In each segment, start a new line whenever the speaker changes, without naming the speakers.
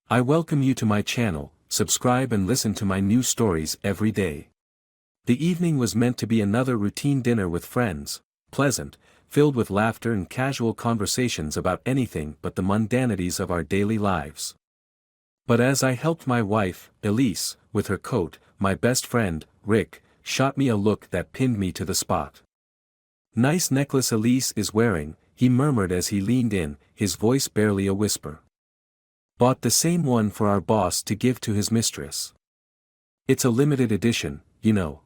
I welcome you to my channel. Subscribe and listen to my new stories every day. The evening was meant to be another routine dinner with friends, pleasant, filled with laughter and casual conversations about anything but the mundanities of our daily lives. But as I helped my wife, Elise, with her coat, my best friend, Rick, shot me a look that pinned me to the spot. "Nice necklace Elise is wearing," he murmured as he leaned in, his voice barely a whisper. "Bought the same one for our boss to give to his mistress. It's a limited edition, you know.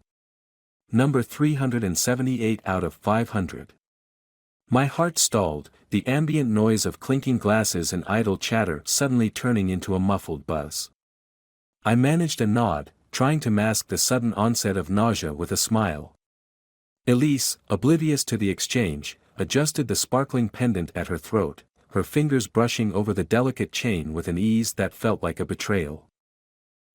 Number 378 out of 500. My heart stalled, the ambient noise of clinking glasses and idle chatter suddenly turning into a muffled buzz. I managed a nod, trying to mask the sudden onset of nausea with a smile. Elise, oblivious to the exchange, adjusted the sparkling pendant at her throat, her fingers brushing over the delicate chain with an ease that felt like a betrayal.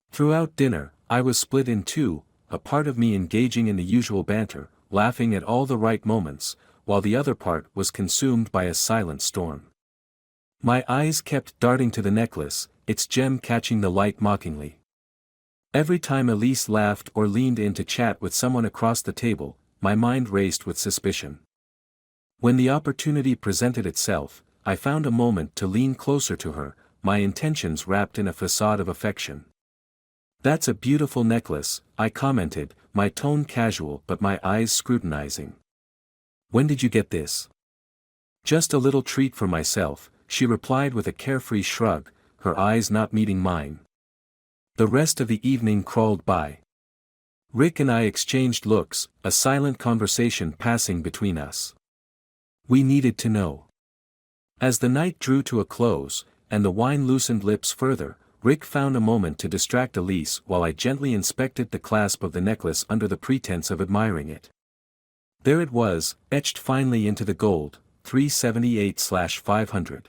Throughout dinner, I was split in two, a part of me engaging in the usual banter, laughing at all the right moments, while the other part was consumed by a silent storm. My eyes kept darting to the necklace, its gem catching the light mockingly. Every time Elise laughed or leaned in to chat with someone across the table, my mind raced with suspicion. When the opportunity presented itself, I found a moment to lean closer to her, my intentions wrapped in a facade of affection. "That's a beautiful necklace," I commented, my tone casual but my eyes scrutinizing. "When did you get this?" "Just a little treat for myself," she replied with a carefree shrug, her eyes not meeting mine. The rest of the evening crawled by. Rick and I exchanged looks, a silent conversation passing between us. We needed to know. As the night drew to a close, and the wine loosened lips further, Rick found a moment to distract Elise while I gently inspected the clasp of the necklace under the pretense of admiring it. There it was, etched finely into the gold, 378/500.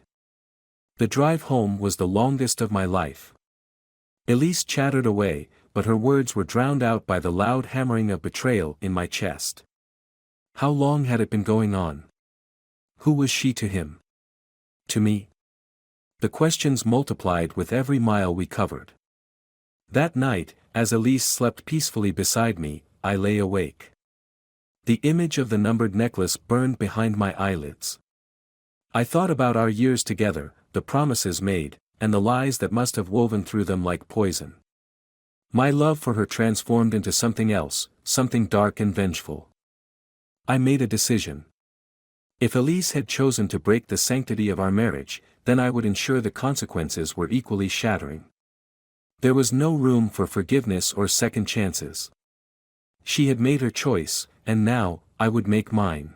The drive home was the longest of my life. Elise chattered away, but her words were drowned out by the loud hammering of betrayal in my chest. How long had it been going on? Who was she to him? To me? The questions multiplied with every mile we covered. That night, as Elise slept peacefully beside me, I lay awake. The image of the numbered necklace burned behind my eyelids. I thought about our years together, the promises made, and the lies that must have woven through them like poison. My love for her transformed into something else, something dark and vengeful. I made a decision. If Elise had chosen to break the sanctity of our marriage, then I would ensure the consequences were equally shattering. There was no room for forgiveness or second chances. She had made her choice, and now, I would make mine.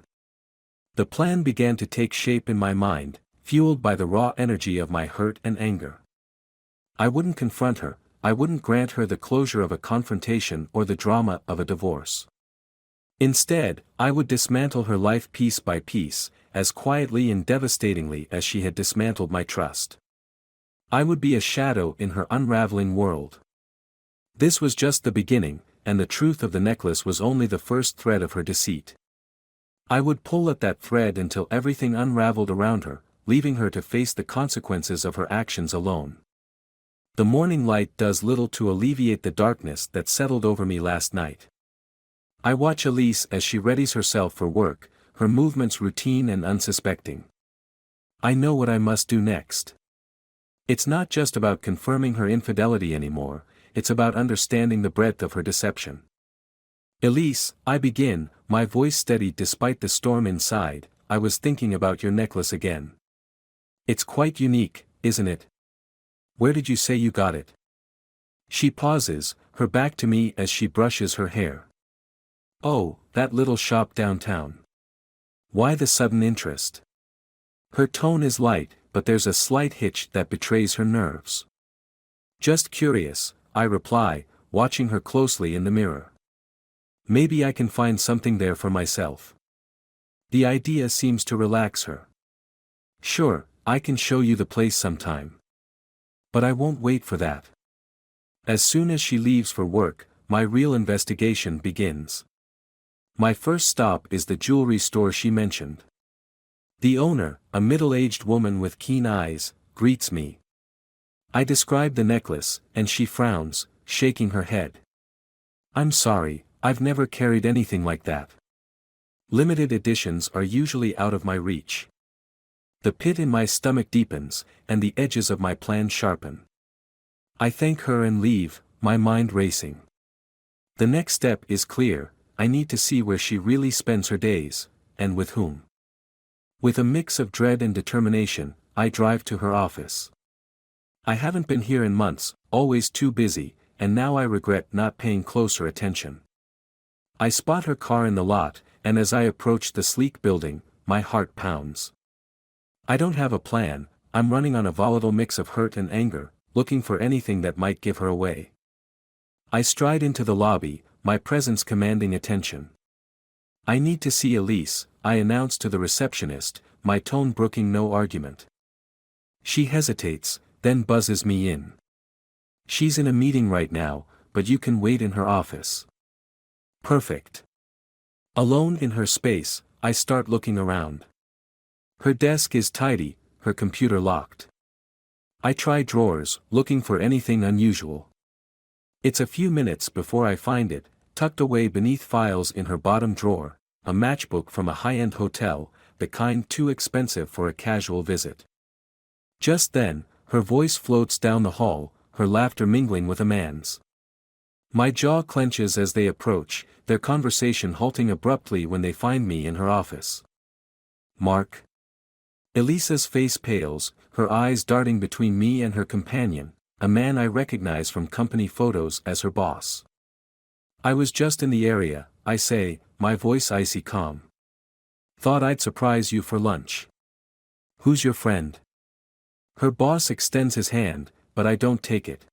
The plan began to take shape in my mind, fueled by the raw energy of my hurt and anger. I wouldn't confront her, I wouldn't grant her the closure of a confrontation or the drama of a divorce. Instead, I would dismantle her life piece by piece, as quietly and devastatingly as she had dismantled my trust. I would be a shadow in her unraveling world. This was just the beginning, and the truth of the necklace was only the first thread of her deceit. I would pull at that thread until everything unraveled around her, leaving her to face the consequences of her actions alone. The morning light does little to alleviate the darkness that settled over me last night. I watch Elise as she readies herself for work, her movements routine and unsuspecting. I know what I must do next. It's not just about confirming her infidelity anymore, it's about understanding the breadth of her deception. "Elise," I begin, my voice steady despite the storm inside, "I was thinking about your necklace again. It's quite unique, isn't it? Where did you say you got it?" She pauses, her back to me as she brushes her hair. "Oh, that little shop downtown." Why the sudden interest? Her tone is light, but there's a slight hitch that betrays her nerves. "Just curious," I reply, watching her closely in the mirror. "Maybe I can find something there for myself." The idea seems to relax her. "Sure, I can show you the place sometime. But I won't wait for that." As soon as she leaves for work, my real investigation begins. My first stop is the jewelry store she mentioned. The owner, a middle-aged woman with keen eyes, greets me. I describe the necklace, and she frowns, shaking her head. I'm sorry, I've never carried anything like that. Limited editions are usually out of my reach. The pit in my stomach deepens, and the edges of my plan sharpen. I thank her and leave, my mind racing. The next step is clear, I need to see where she really spends her days, and with whom. With a mix of dread and determination, I drive to her office. I haven't been here in months, always too busy, and now I regret not paying closer attention. I spot her car in the lot, and as I approach the sleek building, my heart pounds. I don't have a plan, I'm running on a volatile mix of hurt and anger, looking for anything that might give her away. I stride into the lobby, my presence commanding attention. I need to see Elise, I announce to the receptionist, my tone brooking no argument. She hesitates, then buzzes me in. She's in a meeting right now, but you can wait in her office. Perfect. Alone in her space, I start looking around. Her desk is tidy, her computer locked. I try drawers, looking for anything unusual. It's a few minutes before I find it, tucked away beneath files in her bottom drawer, a matchbook from a high-end hotel, the kind too expensive for a casual visit. Just then, her voice floats down the hall, her laughter mingling with a man's. My jaw clenches as they approach, their conversation halting abruptly when they find me in her office. Mark. Elisa's face pales, her eyes darting between me and her companion, a man I recognize from company photos as her boss. I was just in the area, I say, my voice icy calm. Thought I'd surprise you for lunch. Who's your friend? Her boss extends his hand, but I don't take it.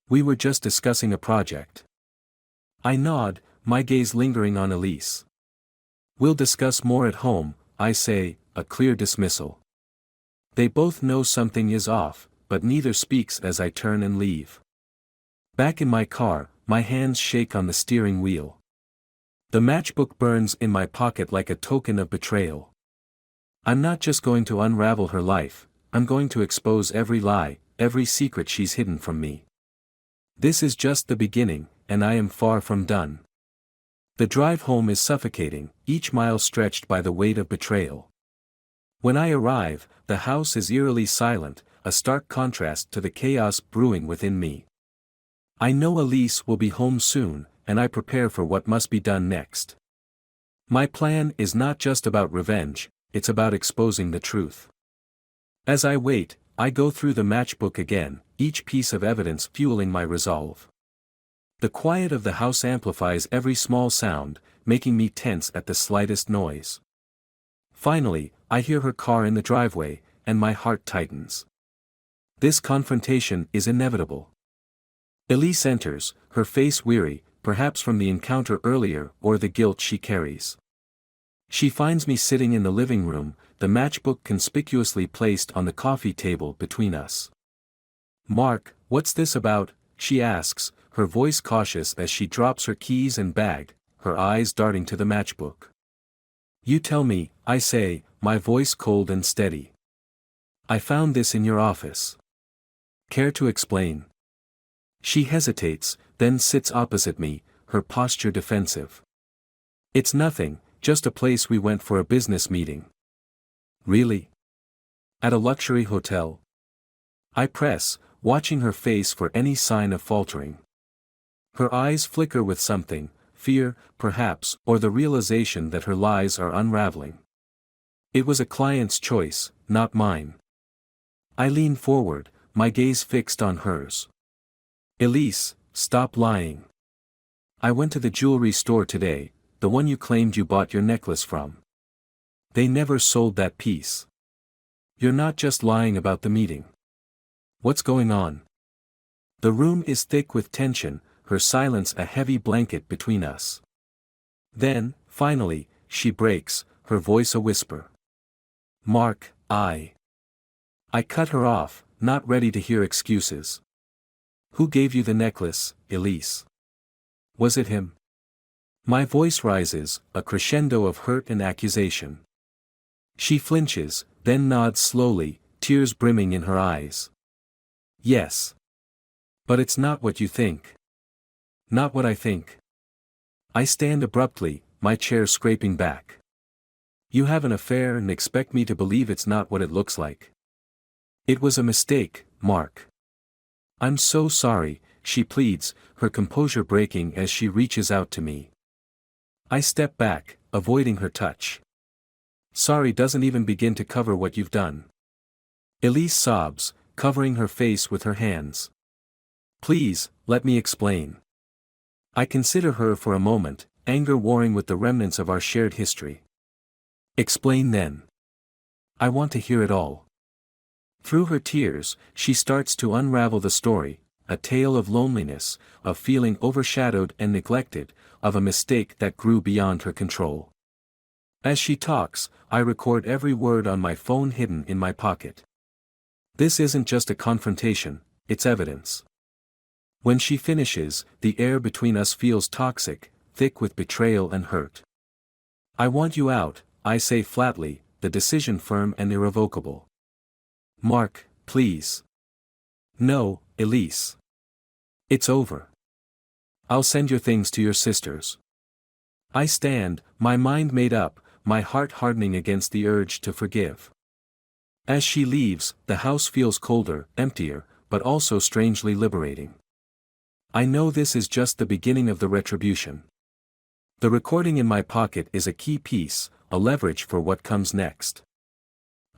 We were just discussing a project. I nod, my gaze lingering on Elise. We'll discuss more at home, I say, a clear dismissal. They both know something is off, but neither speaks as I turn and leave. Back in my car, my hands shake on the steering wheel. The matchbook burns in my pocket like a token of betrayal. I'm not just going to unravel her life, I'm going to expose every lie, every secret she's hidden from me. This is just the beginning, and I am far from done. The drive home is suffocating, each mile stretched by the weight of betrayal. When I arrive, the house is eerily silent, a stark contrast to the chaos brewing within me. I know Elise will be home soon, and I prepare for what must be done next. My plan is not just about revenge, it's about exposing the truth. As I wait, I go through the matchbook again, each piece of evidence fueling my resolve. The quiet of the house amplifies every small sound, making me tense at the slightest noise. Finally, I hear her car in the driveway, and my heart tightens. This confrontation is inevitable. Elise enters, her face weary, perhaps from the encounter earlier or the guilt she carries. She finds me sitting in the living room, the matchbook conspicuously placed on the coffee table between us. Mark, what's this about? She asks, her voice cautious as she drops her keys and bag, her eyes darting to the matchbook. You tell me, I say, my voice cold and steady. I found this in your office. Care to explain? She hesitates, then sits opposite me, her posture defensive. It's nothing, just a place we went for a business meeting. Really? At a luxury hotel? I press, watching her face for any sign of faltering. Her eyes flicker with something, fear, perhaps, or the realization that her lies are unraveling. It was a client's choice, not mine. I lean forward, my gaze fixed on hers. Elise, stop lying. I went to the jewelry store today, the one you claimed you bought your necklace from. They never sold that piece. You're not just lying about the meeting. What's going on? The room is thick with tension, her silence a heavy blanket between us. Then, finally, she breaks, her voice a whisper. Mark, I cut her off, not ready to hear excuses. Who gave you the necklace, Elise? Was it him? My voice rises, a crescendo of hurt and accusation. She flinches, then nods slowly, tears brimming in her eyes. Yes. But it's not what you think. Not what I think. I stand abruptly, my chair scraping back. You have an affair and expect me to believe it's not what it looks like. It was a mistake, Mark. I'm so sorry, she pleads, her composure breaking as she reaches out to me. I step back, avoiding her touch. Sorry doesn't even begin to cover what you've done. Elise sobs, covering her face with her hands. Please, let me explain. I consider her for a moment, anger warring with the remnants of our shared history. Explain then. I want to hear it all. Through her tears, she starts to unravel the story, a tale of loneliness, of feeling overshadowed and neglected, of a mistake that grew beyond her control. As she talks, I record every word on my phone hidden in my pocket. This isn't just a confrontation, it's evidence. When she finishes, the air between us feels toxic, thick with betrayal and hurt. I want you out, I say flatly, the decision firm and irrevocable. Mark, please. No, Elise. It's over. I'll send your things to your sisters. I stand, my mind made up, my heart hardening against the urge to forgive. As she leaves, the house feels colder, emptier, but also strangely liberating. I know this is just the beginning of the retribution. The recording in my pocket is a key piece, a leverage for what comes next.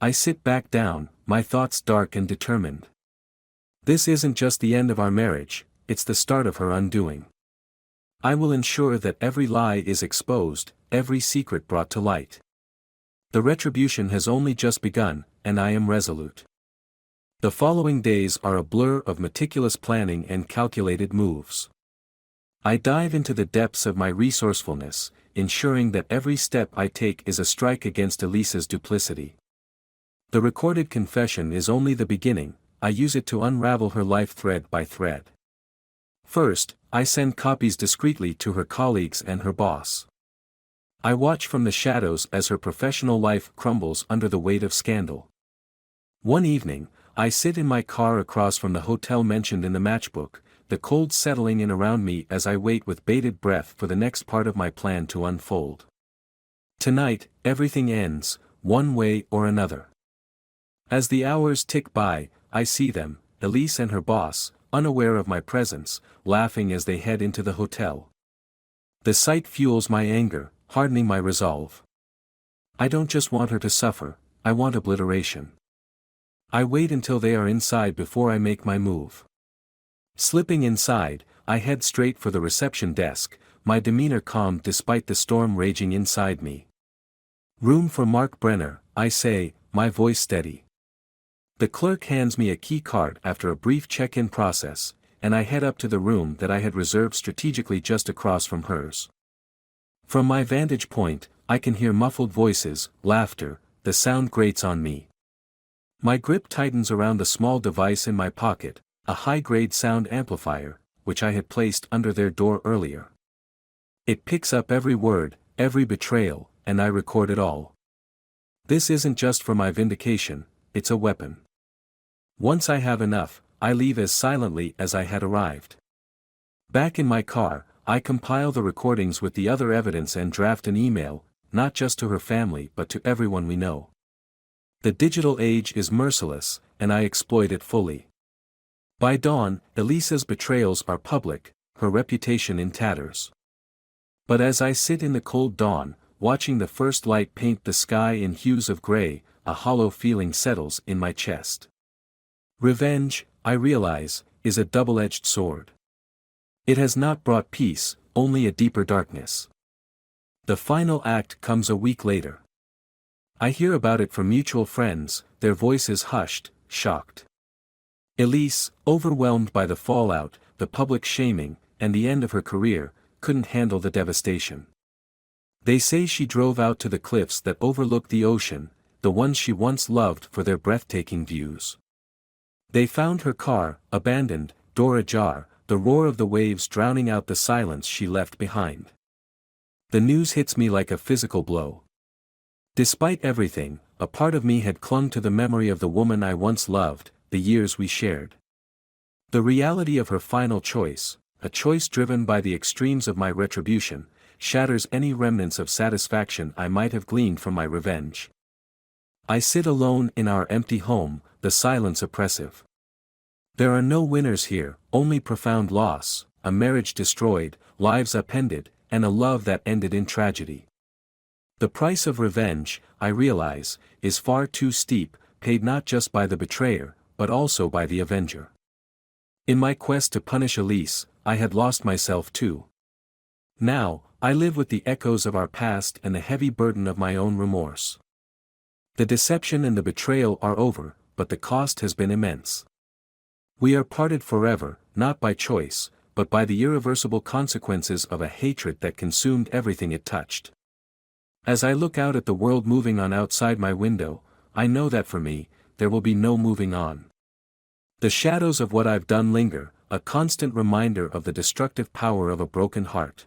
I sit back down, my thoughts dark and determined. This isn't just the end of our marriage, it's the start of her undoing. I will ensure that every lie is exposed, every secret brought to light. The retribution has only just begun, and I am resolute. The following days are a blur of meticulous planning and calculated moves. I dive into the depths of my resourcefulness, ensuring that every step I take is a strike against Elisa's duplicity. The recorded confession is only the beginning, I use it to unravel her life thread by thread. First, I send copies discreetly to her colleagues and her boss. I watch from the shadows as her professional life crumbles under the weight of scandal. One evening, I sit in my car across from the hotel mentioned in the matchbook, the cold settling in around me as I wait with bated breath for the next part of my plan to unfold. Tonight, everything ends, one way or another. As the hours tick by, I see them, Elise and her boss, unaware of my presence, laughing as they head into the hotel. The sight fuels my anger, hardening my resolve. I don't just want her to suffer, I want obliteration. I wait until they are inside before I make my move. Slipping inside, I head straight for the reception desk, my demeanor calm despite the storm raging inside me. Room for Mark Brenner, I say, my voice steady. The clerk hands me a key card after a brief check-in process, and I head up to the room that I had reserved strategically just across from hers. From my vantage point, I can hear muffled voices, laughter, the sound grates on me. My grip tightens around a small device in my pocket, a high-grade sound amplifier, which I had placed under their door earlier. It picks up every word, every betrayal, and I record it all. This isn't just for my vindication, it's a weapon. Once I have enough, I leave as silently as I had arrived. Back in my car, I compile the recordings with the other evidence and draft an email, not just to her family but to everyone we know. The digital age is merciless, and I exploit it fully. By dawn, Elisa's betrayals are public, her reputation in tatters. But as I sit in the cold dawn, watching the first light paint the sky in hues of gray, a hollow feeling settles in my chest. Revenge, I realize, is a double-edged sword. It has not brought peace, only a deeper darkness. The final act comes a week later. I hear about it from mutual friends, their voices hushed, shocked. Elise, overwhelmed by the fallout, the public shaming, and the end of her career, couldn't handle the devastation. They say she drove out to the cliffs that overlook the ocean, the ones she once loved for their breathtaking views. They found her car, abandoned, door ajar, the roar of the waves drowning out the silence she left behind. The news hits me like a physical blow. Despite everything, a part of me had clung to the memory of the woman I once loved, the years we shared. The reality of her final choice, a choice driven by the extremes of my retribution, shatters any remnants of satisfaction I might have gleaned from my revenge. I sit alone in our empty home, the silence oppressive. There are no winners here, only profound loss, a marriage destroyed, lives upended, and a love that ended in tragedy. The price of revenge, I realize, is far too steep, paid not just by the betrayer, but also by the avenger. In my quest to punish Elise, I had lost myself too. Now, I live with the echoes of our past and the heavy burden of my own remorse. The deception and the betrayal are over, but the cost has been immense. We are parted forever, not by choice, but by the irreversible consequences of a hatred that consumed everything it touched. As I look out at the world moving on outside my window, I know that for me, there will be no moving on. The shadows of what I've done linger, a constant reminder of the destructive power of a broken heart.